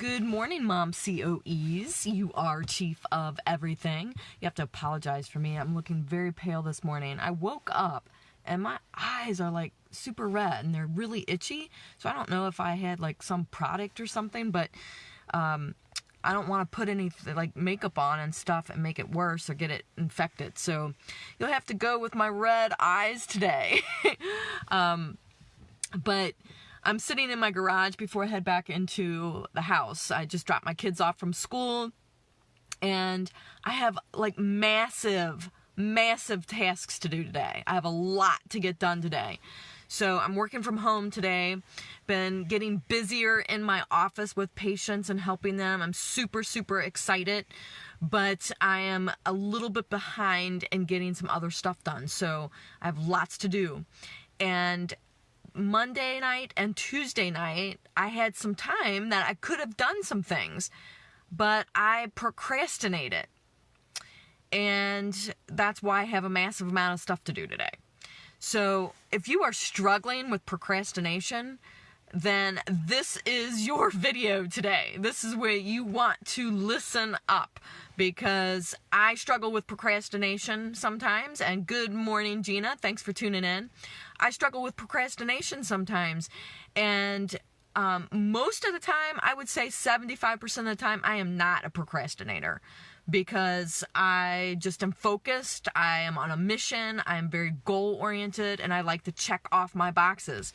Good morning, Mom COEs. You are chief of everything. You have to apologize for me. I'm looking very pale this morning. I woke up and my eyes are like super red and they're really itchy. So I don't know if I had like some product or something, but I don't want to put any like makeup on and stuff and make it worse or get it infected. So you'll have to go with my red eyes today. But I'm sitting in my garage before I head back into the house. I just dropped my kids off from school and I have like massive tasks to do today. I have a lot to get done today. So I'm working from home today, been getting busier in my office with patients and helping them. I'm super excited, but I am a little bit behind in getting some other stuff done. So I have lots to do. And Monday night and Tuesday night, I had some time that I could have done some things, but I procrastinated. And that's why I have a massive amount of stuff to do today. So if you are struggling with procrastination, then this is your video today. This is where you want to listen up, because I struggle with procrastination sometimes. And good morning, Gina. Thanks for tuning in. I struggle with procrastination sometimes. And most of the time, I would say 75% of the time, I am not a procrastinator, because I just am focused. I am on a mission. I am very goal-oriented, and I like to check off my boxes.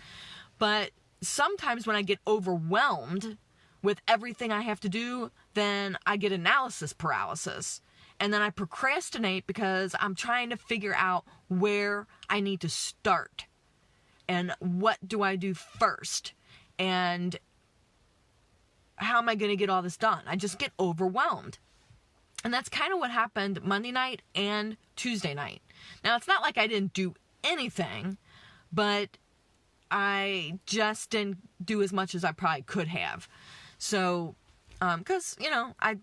But sometimes when I get overwhelmed with everything I have to do, then I get analysis paralysis. And then I procrastinate because I'm trying to figure out where I need to start. And what do I do first? And how am I going to get all this done? I just get overwhelmed. And that's kind of what happened Monday night and Tuesday night. Now, it's not like I didn't do anything, but I just didn't do as much as I probably could have. So, because, I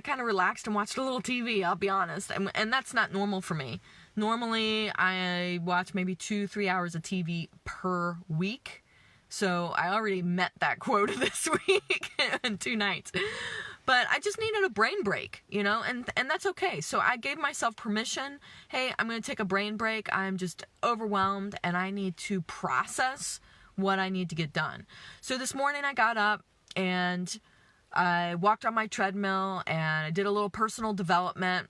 kind of relaxed and watched a little TV, I'll be honest. And that's not normal for me. Normally, I watch maybe 2-3 hours of TV per week. So I already met that quota this week in 2 nights. But I just needed a brain break, and that's okay. So I gave myself permission. Hey, I'm going to take a brain break. I'm just overwhelmed and I need to process what I need to get done. So this morning I got up and I walked on my treadmill and I did a little personal development.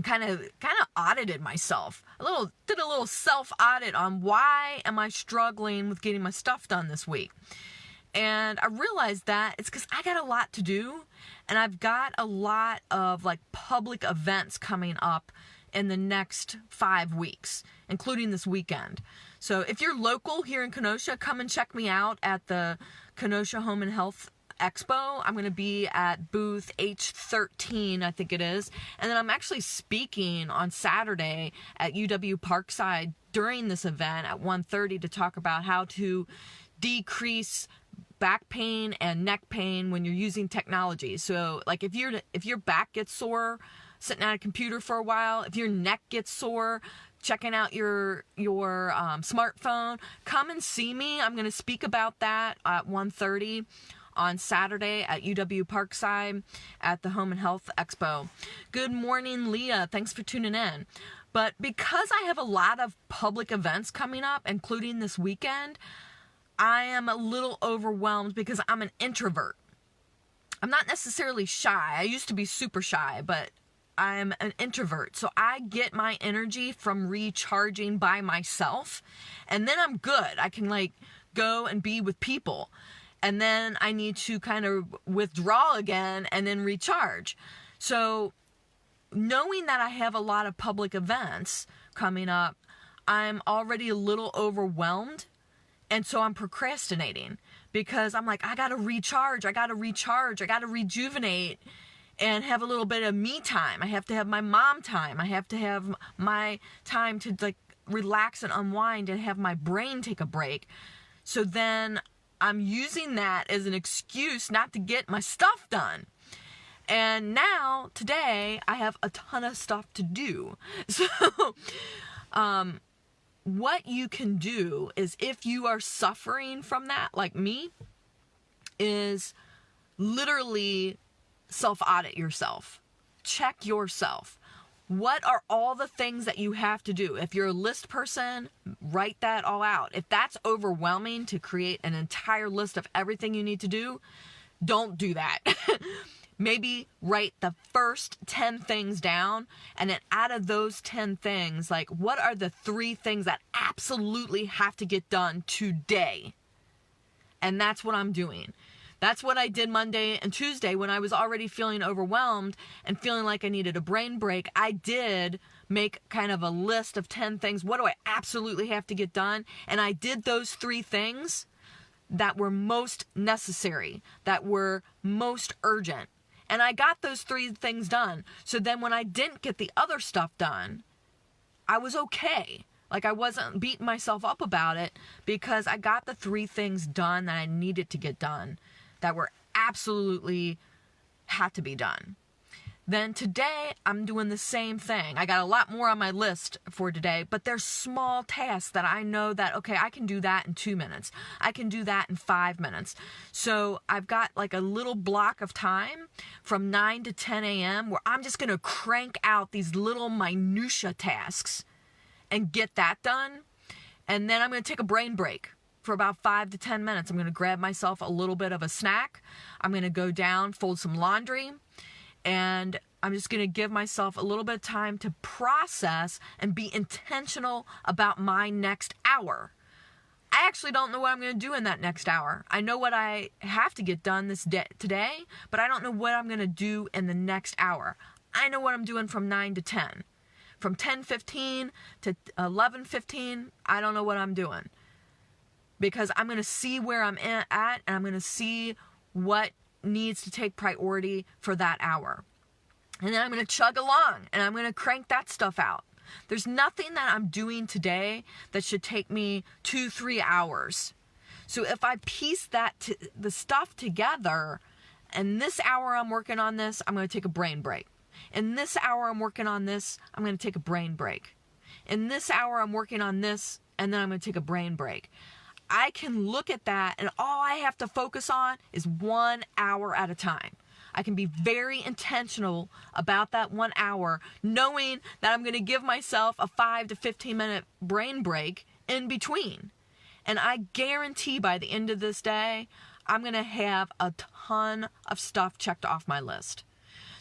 Kind of audited myself. Did a little self-audit on why am I struggling with getting my stuff done this week. And I realized that it's because I got a lot to do, and I've got a lot of like public events coming up in the next 5 weeks, including this weekend. So if you're local here in Kenosha, come and check me out at the Kenosha Home and Health Expo. I'm going to be at booth H13, I think it is. And then I'm actually speaking on Saturday at UW Parkside during this event at 1:30 to talk about how to decrease back pain and neck pain when you're using technology. So like if your back gets sore sitting at a computer for a while, if your neck gets sore checking out your smartphone, come and see me. I'm going to speak about that at 1:30 on Saturday at UW Parkside at the Home and Health Expo. Good morning, Leah. Thanks for tuning in. But because I have a lot of public events coming up, including this weekend, I am a little overwhelmed because I'm an introvert. I'm not necessarily shy. I used to be super shy, but I'm an introvert. So I get my energy from recharging by myself, and then I'm good. I can like go and be with people. And then I need to kind of withdraw again and then recharge. So knowing that I have a lot of public events coming up, I'm already a little overwhelmed. And so I'm procrastinating because I'm like, I got to recharge. I got to rejuvenate and have a little bit of me time. I have to have my mom time. I have to have my time to like relax and unwind and have my brain take a break. So then I'm using that as an excuse not to get my stuff done. And now, today, I have a ton of stuff to do. So, what you can do is, if you are suffering from that, like me, is literally self-audit yourself. Check yourself. What are all the things that you have to do? If you're a list person, write that all out. If that's overwhelming to create an entire list of everything you need to do, don't do that. Maybe write the first 10 things down, and then out of those 10 things, like, what are the 3 things that absolutely have to get done today? And that's what I'm doing. That's what I did Monday and Tuesday when I was already feeling overwhelmed and feeling like I needed a brain break. I did make kind of a list of 10 things. What do I absolutely have to get done? And I did those 3 things that were most necessary, that were most urgent. And I got those 3 things done. So then when I didn't get the other stuff done, I was okay. Like, I wasn't beating myself up about it because I got the 3 things done that I needed to get done, that were absolutely had to be done. Then today, I'm doing the same thing. I got a lot more on my list for today, but there's small tasks that I know that, okay, I can do that in 2 minutes. I can do that in 5 minutes. So I've got like a little block of time from 9 to 10 a.m. where I'm just going to crank out these little minutia tasks and get that done. And then I'm going to take a brain break for about 5 to 10 minutes. I'm going to grab myself a little bit of a snack. I'm going to go down, fold some laundry, and I'm just going to give myself a little bit of time to process and be intentional about my next hour. I actually don't know what I'm going to do in that next hour. I know what I have to get done today, but I don't know what I'm going to do in the next hour. I know what I'm doing from 9 to 10. From 10:15 to 11:15, I don't know what I'm doing. Because I'm going to see where I'm at, and I'm going to see what needs to take priority for that hour. And then I'm going to chug along, and I'm going to crank that stuff out. There's nothing that I'm doing today that should take me 2-3 hours. So if I piece the stuff together, and this hour I'm working on this, I'm going to take a brain break. In this hour I'm working on this, I'm going to take a brain break. In this hour I'm working on this, and then I'm going to take a brain break. I can look at that, and all I have to focus on is 1 hour at a time. I can be very intentional about that 1 hour, knowing that I'm going to give myself a 5 to 15 minute brain break in between. And I guarantee by the end of this day, I'm going to have a ton of stuff checked off my list.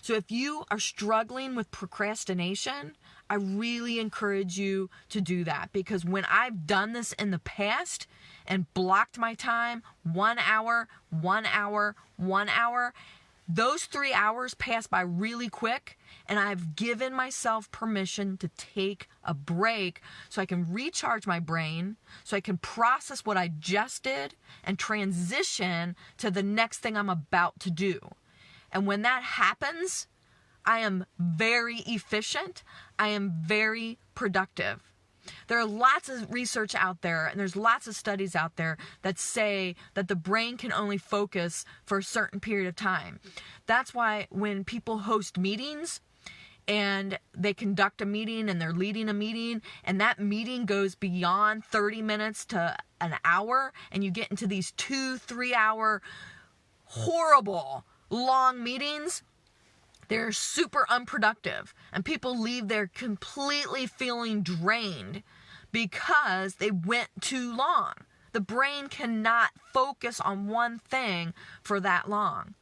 So if you are struggling with procrastination, I really encourage you to do that, because when I've done this in the past and blocked my time, 1 hour, 1 hour, 1 hour, those 3 hours pass by really quick, and I've given myself permission to take a break so I can recharge my brain, so I can process what I just did and transition to the next thing I'm about to do. And when that happens, I am very efficient. I am very productive. There are lots of research out there, and there's lots of studies out there that say that the brain can only focus for a certain period of time. That's why when people host meetings and they conduct a meeting and they're leading a meeting, and that meeting goes beyond 30 minutes to an hour, and you get into these 2-3 hour horrible long meetings, they're super unproductive, and people leave there completely feeling drained because they went too long. The brain cannot focus on one thing for that long.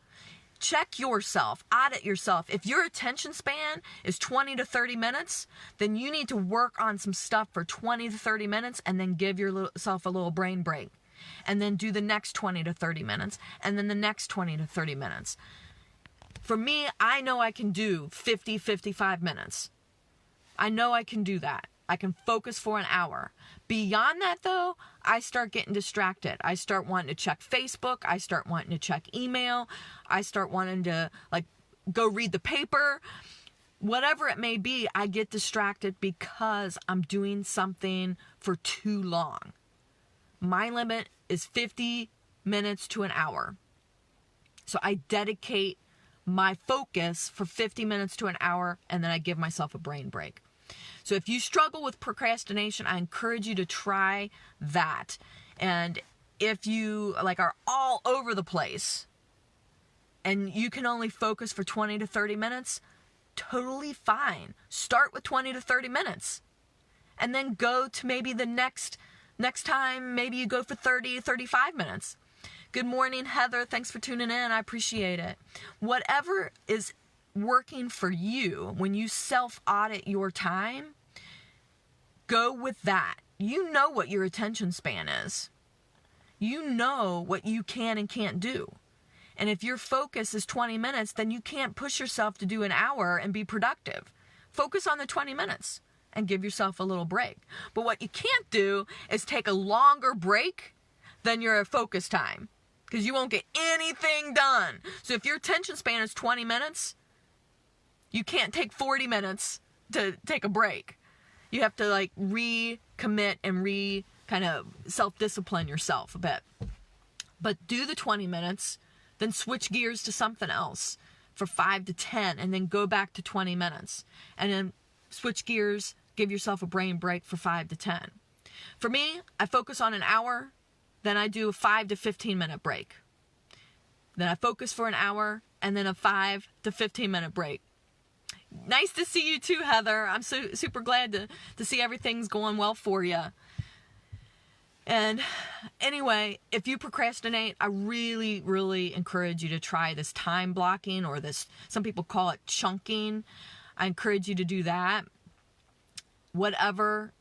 Check yourself, audit yourself. If your attention span is 20 to 30 minutes, then you need to work on some stuff for 20 to 30 minutes and then give yourself a little brain break. And then do the next 20 to 30 minutes, and then the next 20 to 30 minutes. For me, I know I can do 50, 55 minutes. I know I can do that. I can focus for an hour. Beyond that, though, I start getting distracted. I start wanting to check Facebook. I start wanting to check email. I start wanting to, go read the paper. Whatever it may be, I get distracted because I'm doing something for too long. My limit is 50 minutes to an hour. So I dedicate my focus for 50 minutes to an hour, and then I give myself a brain break. So if you struggle with procrastination, I encourage you to try that. And if you are all over the place, and you can only focus for 20 to 30 minutes, totally fine. Start with 20 to 30 minutes. And then go to maybe the next time, maybe you go for 30, 35 minutes. Good morning, Heather. Thanks for tuning in. I appreciate it. Whatever is working for you, when you self-audit your time, go with that. You know what your attention span is. You know what you can and can't do. And if your focus is 20 minutes, then you can't push yourself to do an hour and be productive. Focus on the 20 minutes and give yourself a little break. But what you can't do is take a longer break than your focus time, because you won't get anything done. So if your attention span is 20 minutes, you can't take 40 minutes to take a break. You have to like recommit and kind of self-discipline yourself a bit. But do the 20 minutes, then switch gears to something else for 5 to 10, and then go back to 20 minutes. And then switch gears, give yourself a brain break for 5 to 10. For me, I focus on an hour, then I do a 5 to 15 minute break. Then I focus for an hour, and then a 5 to 15 minute break. Nice to see you too, Heather. I'm super glad to see everything's going well for you. And anyway, if you procrastinate, I really, really encourage you to try this time blocking, or this, some people call it chunking. I encourage you to do that. Whatever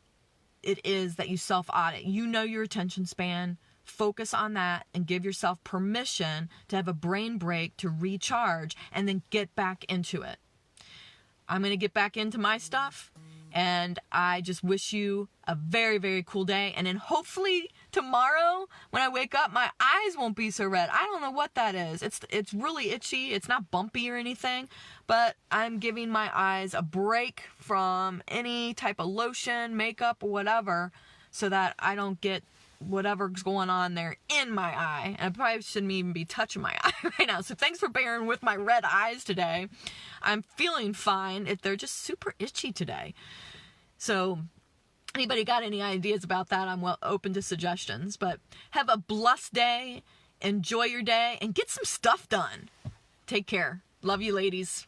it is that you self-audit, you know your attention span, focus on that and give yourself permission to have a brain break to recharge and then get back into it. I'm going to get back into my stuff, and I just wish you a very, very cool day. And then hopefully tomorrow when I wake up, my eyes won't be so red. I don't know what that is. It's really itchy. It's not bumpy or anything, but I'm giving my eyes a break from any type of lotion, makeup, or whatever, so that I don't get whatever's going on there in my eye. And I probably shouldn't even be touching my eye right now. So thanks for bearing with my red eyes today. I'm feeling fine. They're just super itchy today. So anybody got any ideas about that? I'm well open to suggestions. But have a blessed day. Enjoy your day and get some stuff done. Take care. Love you, ladies.